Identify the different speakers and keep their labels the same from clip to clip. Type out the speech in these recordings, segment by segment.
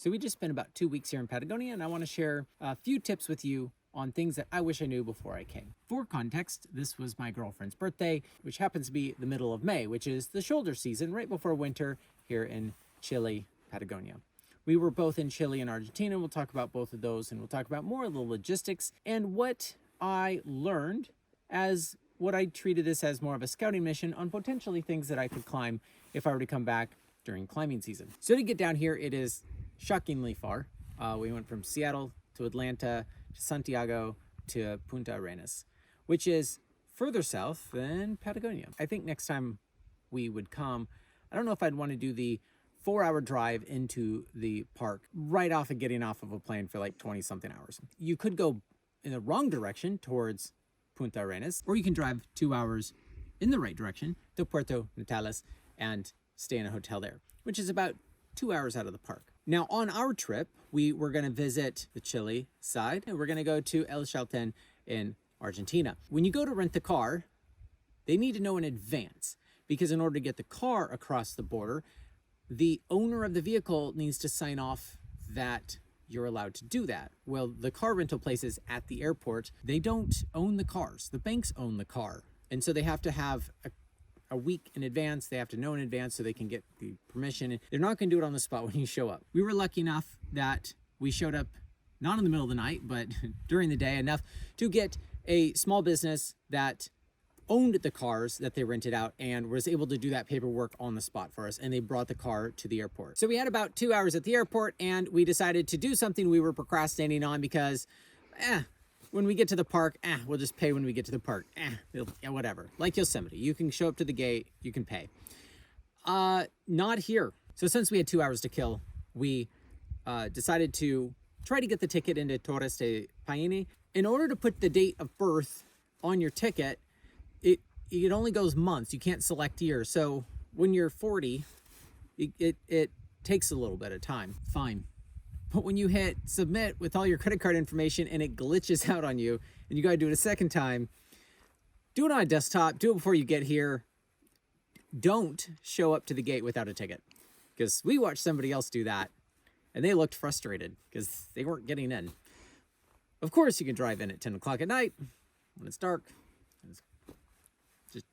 Speaker 1: So we just spent about 2 weeks here in Patagonia, and I want to share a few tips with you on things that I wish I knew before I came. For context, this was my girlfriend's birthday, which happens to be the middle of May, which is the shoulder season right before winter here in Chile, Patagonia. We were both in Chile and Argentina. We'll talk about both of those, and we'll talk about more of the logistics and what I learned as what I treated this as more of a scouting mission on potentially things that I could climb if I were to come back during climbing season. So to get down here, it is shockingly far. We went from Seattle to Atlanta to Santiago to Punta Arenas, which is further south than Patagonia. I think next time we would come, I don't know if I'd want to do the 4-hour drive into the park right off of getting off of a plane for like 20 something hours. You could go in the wrong direction towards Punta Arenas, or you can drive 2 hours in the right direction to Puerto Natales and stay in a hotel there, which is about 2 hours out of the park. Now, on our trip, we were going to visit the Chile side, and we're going to go to El Chaltén in Argentina. When you go to rent the car, they need to know in advance, because in order to get the car across the border, the owner of the vehicle needs to sign off that you're allowed to do that. Well, the car rental places at the airport, they don't own the cars. The banks own the car. And so they have to have a week in advance. They have to know in advance so they can get the permission. They're not going to do it on the spot when you show up. We were lucky enough that we showed up not in the middle of the night, but during the day enough to get a small business that owned the cars that they rented out and was able to do that paperwork on the spot for us. And they brought the car to the airport. So we had about 2 hours at the airport, and we decided to do something we were procrastinating on because, when we get to the park, we'll just pay when we get to the park. Whatever. Like Yosemite, you can show up to the gate, you can pay. Not here. So since we had 2 hours to kill, we decided to try to get the ticket into Torres del Paine. In order to put the date of birth on your ticket, it only goes months. You can't select years. So when you're 40, it takes a little bit of time. Fine. But when you hit submit with all your credit card information and it glitches out on you and you got to do it a second time, do it on a desktop. Do it before you get here. Don't show up to the gate without a ticket, because we watched somebody else do that and they looked frustrated because they weren't getting in. Of course, you can drive in at 10 o'clock at night when it's dark.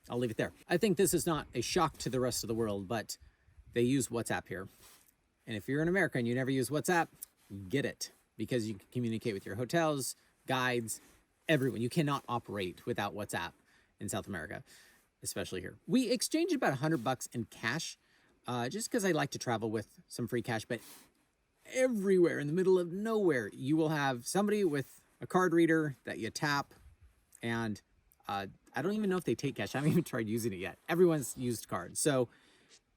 Speaker 1: I'll leave it there. I think this is not a shock to the rest of the world, but they use WhatsApp here. And if you're in America and you never use WhatsApp, get it, because you can communicate with your hotels, guides, everyone. You cannot operate without WhatsApp in South America, especially here. We exchanged about $100 in cash, just because I like to travel with some free cash. But everywhere in the middle of nowhere, you will have somebody with a card reader that you tap, and I don't even know if they take cash. I haven't even tried using it yet. Everyone's used cards. So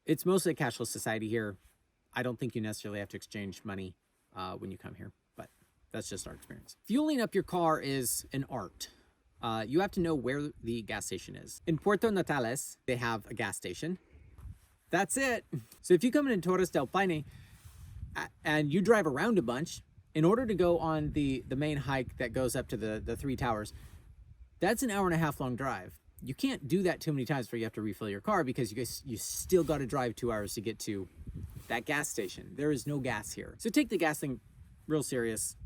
Speaker 1: it's mostly a cashless society here. I don't think you necessarily have to exchange money when you come here, but that's just our experience. Fueling up your car is an art. You have to know where the gas station is. In Puerto Natales, they have a gas station. That's it. So if you come in Torres del Paine and you drive around a bunch, in order to go on the main hike that goes up to the three towers, that's an 1.5 hour long drive. You can't do that too many times before you have to refill your car, because you still got to drive 2 hours to get to that gas station. There is no gas here. So take the gas thing real serious.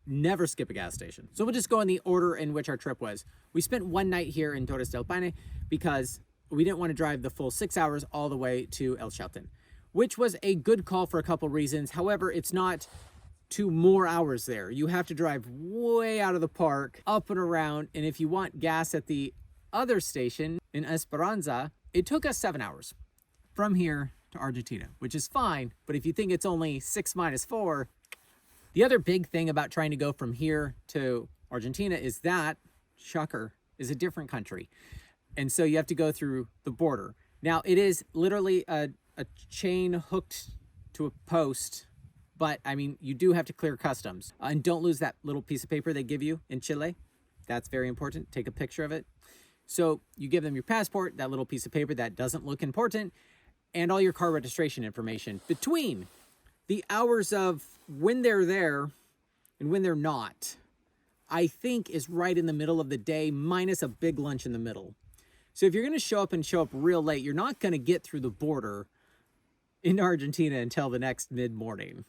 Speaker 1: Never skip a gas station. So we'll just go in the order in which our trip was. We spent one night here in Torres del Paine because we didn't want to drive the full 6 hours all the way to El Chaltén, which was a good call for a couple reasons. However, it's not 2 more hours there. You have to drive way out of the park, up and around. And if you want gas at the other station in Esperanza, it took us 7 hours from here to Argentina, which is fine. But if you think it's only 6 minus 4, the other big thing about trying to go from here to Argentina is that, shocker, is a different country. And so you have to go through the border. Now, it is literally a chain hooked to a post, but I mean, you do have to clear customs. And don't lose that little piece of paper they give you in Chile. That's very important. Take a picture of it. So you give them your passport, that little piece of paper that doesn't look important, and all your car registration information. Between the hours of when they're there and when they're not, I think is right in the middle of the day, minus a big lunch in the middle. So if you're going to show up real late, you're not going to get through the border in Argentina until the next mid-morning.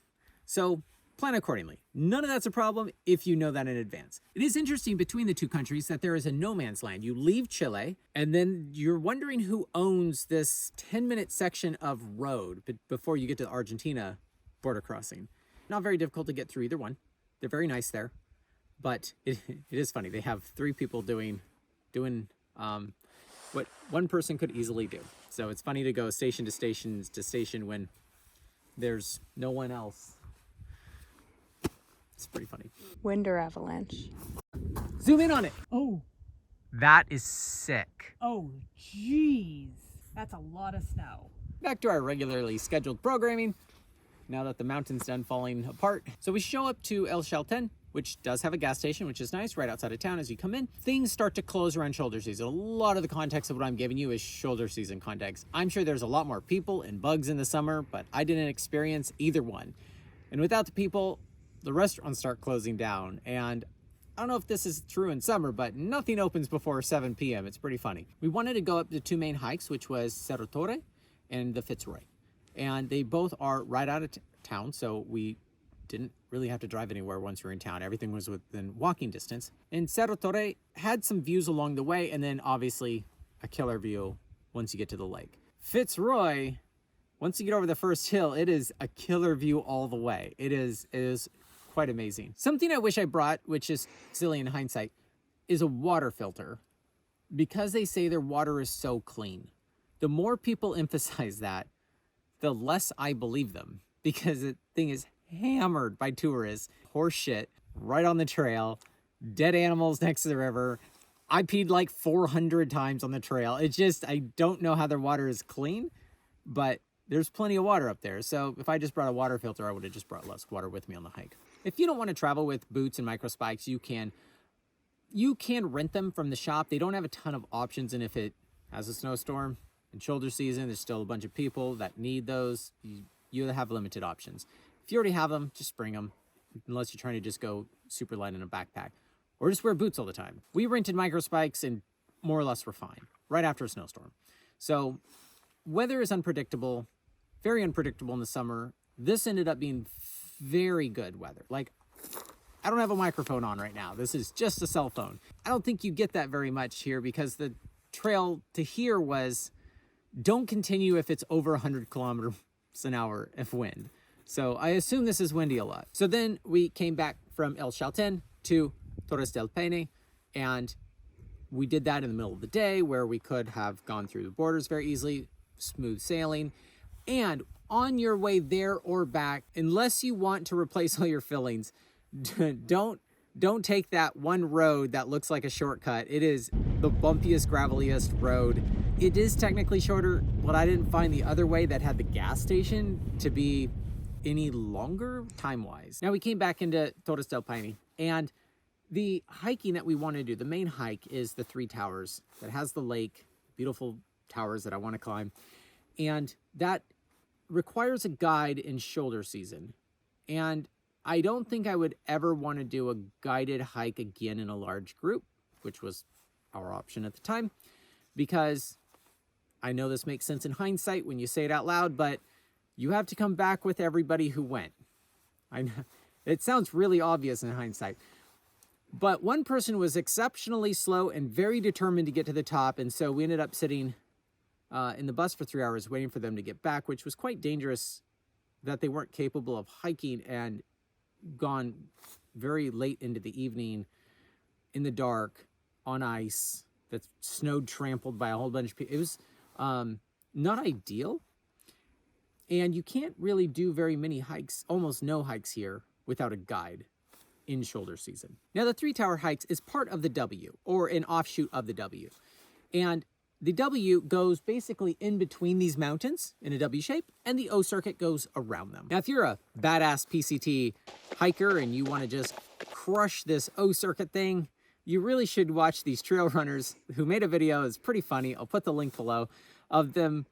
Speaker 1: So plan accordingly. None of that's a problem if you know that in advance. It is interesting between the two countries that there is a no man's land. You leave Chile and then you're wondering who owns this 10-minute section of road before you get to the Argentina border crossing. Not very difficult to get through either one. They're very nice there, but it is funny. They have 3 people doing what one person could easily do. So it's funny to go station to station when there's no one else. It's pretty funny.
Speaker 2: Wind or avalanche?
Speaker 1: Zoom in on it.
Speaker 3: Oh,
Speaker 1: That is sick.
Speaker 3: oh, jeez. That's a lot of snow.
Speaker 1: Back to our regularly scheduled programming, now that the mountain's done falling apart. So we show up to El Chaltén, which does have a gas station, which is nice, right outside of town as you come in. Things start to close around shoulder season. A lot of the context of what I'm giving you is shoulder season context. I'm sure there's a lot more people and bugs in the summer, but I didn't experience either one. And without the people, the restaurants start closing down. And I don't know if this is true in summer, but nothing opens before 7 p.m. It's pretty funny. We wanted to go up the 2 main hikes, which was Cerro Torre and the Fitzroy. And they both are right out of town, so we didn't really have to drive anywhere once we were in town. Everything was within walking distance. And Cerro Torre had some views along the way, and then obviously a killer view once you get to the lake. Fitzroy, once you get over the first hill, it is a killer view all the way. It is quite amazing. Something I wish I brought, which is silly in hindsight, is a water filter. Because they say their water is so clean. The more people emphasize that, the less I believe them. Because the thing is hammered by tourists. Horse shit right on the trail. Dead animals next to the river. I peed like 400 times on the trail. It's just, I don't know how their water is clean, but there's plenty of water up there. So if I just brought a water filter, I would have just brought less water with me on the hike. If you don't want to travel with boots and micro spikes, you can rent them from the shop. They don't have a ton of options, and if it has a snowstorm in shoulder season, there's still a bunch of people that need those. You have limited options. If you already have them, just bring them, unless you're trying to just go super light in a backpack. Or just wear boots all the time. We rented micro spikes and more or less were fine, right after a snowstorm. So weather is unpredictable, very unpredictable in the summer. This ended up being very good weather. Like, I don't have a microphone on right now. This is just a cell phone. I don't think you get that very much here because the trail to here was, don't continue if it's over 100 kilometers an hour of wind. So I assume this is windy a lot. So then we came back from El Chaltén to Torres del Paine, and we did that in the middle of the day where we could have gone through the borders very easily, smooth sailing. And on your way there or back, unless you want to replace all your fillings, don't take that one road that looks like a shortcut. It is the bumpiest, graveliest road. It is technically shorter, but I didn't find the other way that had the gas station to be any longer time-wise. Now we came back into Torres del Paine, and the hiking that we want to do, the main hike, is the 3 towers that has the lake, beautiful towers that I want to climb, and that requires a guide in shoulder season. And I don't think I would ever want to do a guided hike again in a large group, which was our option at the time, because I know this makes sense in hindsight when you say it out loud, but you have to come back with everybody who went. I know it sounds really obvious in hindsight, but one person was exceptionally slow and very determined to get to the top, and so we ended up sitting in the bus for 3 hours waiting for them to get back, which was quite dangerous that they weren't capable of hiking and gone very late into the evening in the dark on ice that's snowed, trampled by a whole bunch of people. It was not ideal. And you can't really do very many hikes, almost no hikes here, without a guide in shoulder season. Now, the 3 tower hikes is part of the W, or an offshoot of the W. And the W goes basically in between these mountains in a W shape, and the O circuit goes around them. Now, if you're a badass PCT hiker and you want to just crush this O circuit thing, you really should watch these trail runners who made a video. It's pretty funny. I'll put the link below of them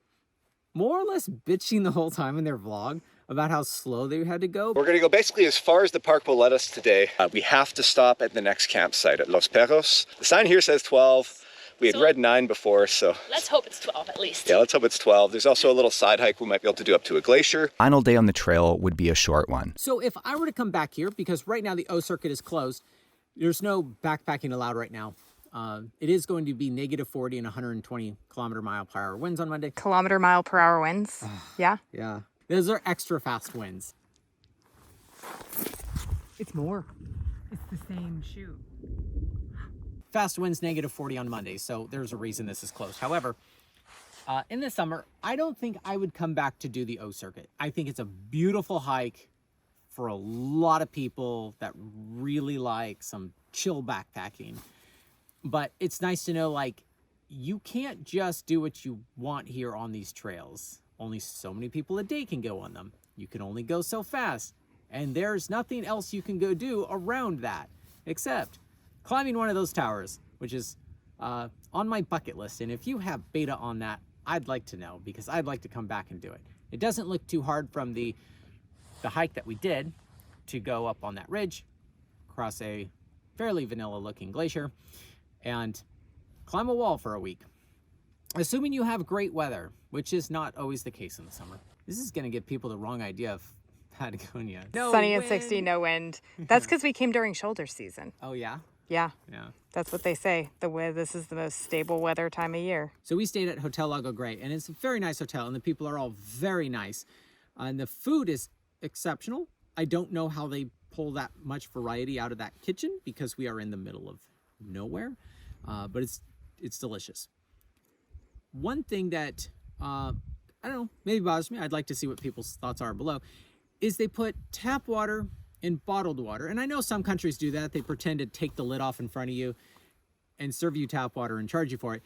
Speaker 1: more or less bitching the whole time in their vlog about how slow they had to go.
Speaker 4: We're going to go basically as far as the park will let us today. We have to stop at the next campsite at Los Perros. The sign here says 12. We had read 9 before, so
Speaker 2: Let's hope it's 12 at least.
Speaker 4: yeah, let's hope it's 12. There's also a little side hike we might be able to do up to a glacier.
Speaker 5: Final day on the trail would be a short one.
Speaker 1: So if I were to come back here, because right now the O circuit is closed, there's no backpacking allowed right now. It is going to be -40 and 120 km/h winds on Monday.
Speaker 6: Kilometer-mile-per-hour winds. Yeah.
Speaker 1: Yeah. Those are extra fast winds.
Speaker 3: It's more. It's the same shoe.
Speaker 1: Fast winds -40 on Monday, so there's a reason this is closed. However, in the summer, I don't think I would come back to do the O circuit. I think it's a beautiful hike for a lot of people that really like some chill backpacking. But it's nice to know, like, you can't just do what you want here on these trails. Only so many people a day can go on them. You can only go so fast. And there's nothing else you can go do around that, except climbing one of those towers, which is on my bucket list. And if you have beta on that, I'd like to know, because I'd like to come back and do it. It doesn't look too hard from the hike that we did to go up on that ridge, across a fairly vanilla looking glacier, and climb a wall for a week. Assuming you have great weather, which is not always the case in the summer. This is gonna give people the wrong idea of Patagonia. No
Speaker 6: Sunny and
Speaker 1: wind.
Speaker 6: 60, no wind. That's because we came during shoulder season.
Speaker 1: Oh yeah?
Speaker 6: Yeah.
Speaker 1: Yeah.
Speaker 6: That's what they say. This is the most stable weather time of year.
Speaker 1: So we stayed at Hotel Lago Grey, and it's a very nice hotel, and the people are all very nice. And the food is exceptional. I don't know how they pull that much variety out of that kitchen, because we are in the middle of nowhere, but it's delicious. One thing that, I don't know, maybe bothers me, I'd like to see what people's thoughts are below, is they put tap water in bottled water. And I know some countries do that. They pretend to take the lid off in front of you and serve you tap water and charge you for it.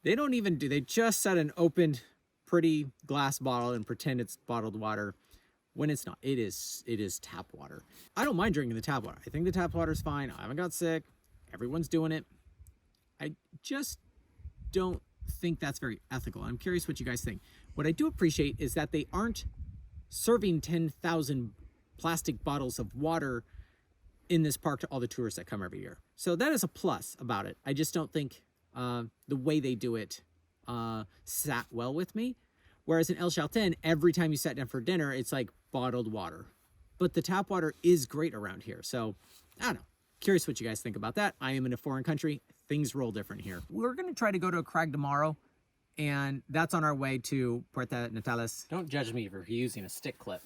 Speaker 1: They don't even they just set an opened, pretty glass bottle and pretend it's bottled water when it's not. It is tap water. I don't mind drinking the tap water. I think the tap water is fine. I haven't got sick. Everyone's doing it. I just don't think that's very ethical. I'm curious what you guys think. What I do appreciate is that they aren't serving 10,000 plastic bottles of water in this park to all the tourists that come every year. So that is a plus about it. I just don't think the way they do it sat well with me. Whereas in El Chaltén, every time you sat down for dinner, it's like bottled water. But the tap water is great around here. So I don't know. Curious what you guys think about that. I am in a foreign country. Things roll different here. We're going to try to go to a crag tomorrow, and that's on our way to Puerto Natales. Don't judge me for using a stick clip.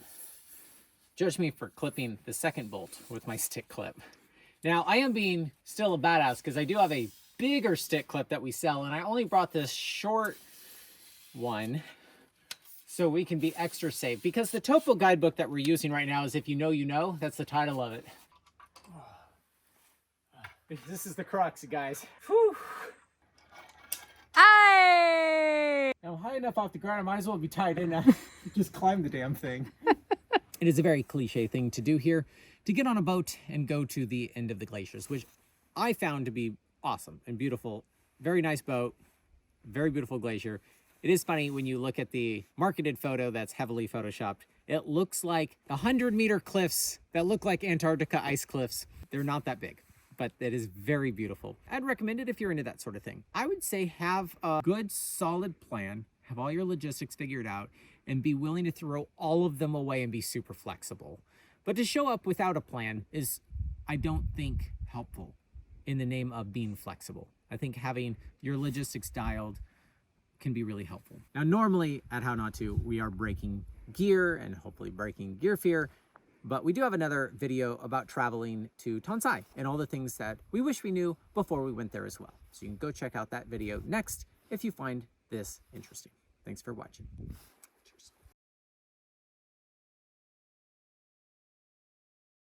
Speaker 1: Judge me for clipping the second bolt with my stick clip. Now, I am being still a badass because I do have a bigger stick clip that we sell, and I only brought this short one so we can be extra safe, because the topo guidebook that we're using right now is If You Know, You Know. That's the title of it. This is the crux, guys. Whew.
Speaker 6: Hey!
Speaker 1: I'm high enough off the ground, I might as well be tied in now. Just climb the damn thing. It is a very cliche thing to do here, to get on a boat and go to the end of the glaciers, which I found to be awesome and beautiful. Very nice boat, very beautiful glacier. It is funny when you look at the marketed photo that's heavily photoshopped. It looks like 100-meter cliffs that look like Antarctica ice cliffs. They're not that big, but it is very beautiful. I'd recommend it if you're into that sort of thing. I would say have a good, solid plan, have all your logistics figured out, and be willing to throw all of them away and be super flexible. But to show up without a plan is, I don't think, helpful in the name of being flexible. I think having your logistics dialed can be really helpful. Now, normally at How Not To, we are breaking gear and hopefully breaking gear fear, but we do have another video about traveling to Tonsai and all the things that we wish we knew before we went there as well. So you can go check out that video next if you find this interesting. Thanks for watching.